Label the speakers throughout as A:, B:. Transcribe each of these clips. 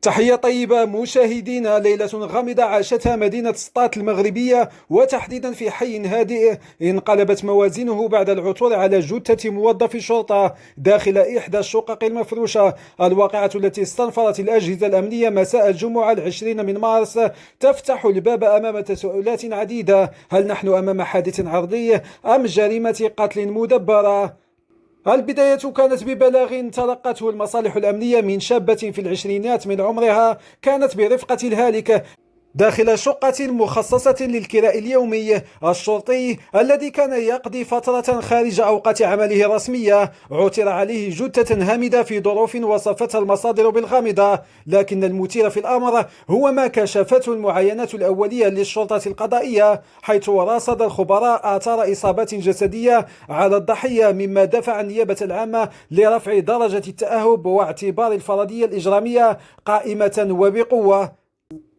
A: تحية طيبة مشاهدينا. ليلة غامضة عاشتها مدينة سطات المغربية وتحديدا في حي هادئ انقلبت موازينه بعد العثور على جثة موظف شرطة داخل إحدى الشقق المفروشة. الواقعة التي استنفرت الأجهزة الأمنية مساء الجمعة 20 من مارس تفتح الباب أمام تساؤلات عديدة. هل نحن أمام حادث عرضي أم جريمة قتل مدبرة؟ البداية كانت ببلاغ تلقته المصالح الأمنية من شابة في العشرينات من عمرها كانت برفقة الهالك داخل شقة مخصصة للكراء اليومي. الشرطي الذي كان يقضي فترة خارج أوقات عمله الرسمية عثر عليه جثة هامدة في ظروف وصفتها المصادر بالغامضة، لكن المثير في الأمر هو ما كشفته المعاينات الأولية للشرطة القضائية، حيث رصد الخبراء آثار إصابات جسدية على الضحية، مما دفع النيابة العامة لرفع درجة التأهب واعتبار الفرضية الإجرامية قائمة وبقوة.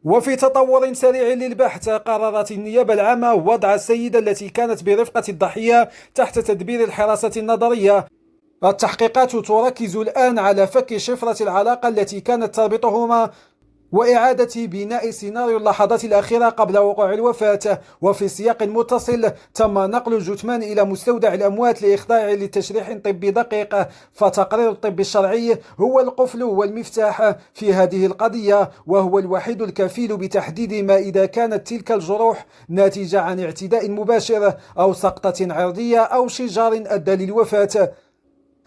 A: وفي تطور سريع للبحث قررت النيابة العامة وضع السيدة التي كانت برفقة الضحية تحت تدبير الحراسة النظرية. التحقيقات تركز الآن على فك شفرة العلاقة التي كانت تربطهما وإعادة بناء سيناريو اللحظات الأخيرة قبل وقوع الوفاة. وفي سياق متصل تم نقل الجثمان إلى مستودع الأموات لإخضاعه لتشريح طبي دقيق، فتقرير الطب الشرعي هو القفل والمفتاح في هذه القضية، وهو الوحيد الكفيل بتحديد ما إذا كانت تلك الجروح ناتجة عن اعتداء مباشر أو سقطة عرضية أو شجار أدى للوفاة.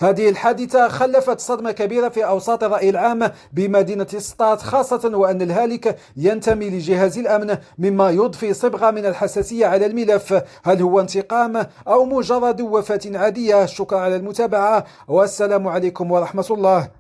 A: هذه الحادثة خلفت صدمة كبيرة في أوساط الرأي العام بمدينة سطات، خاصة وأن الهالك ينتمي لجهاز الأمن، مما يضفي صبغة من الحساسية على الملف. هل هو انتقام أو مجرد وفاة عادية؟ شكرا على المتابعة والسلام عليكم ورحمة الله.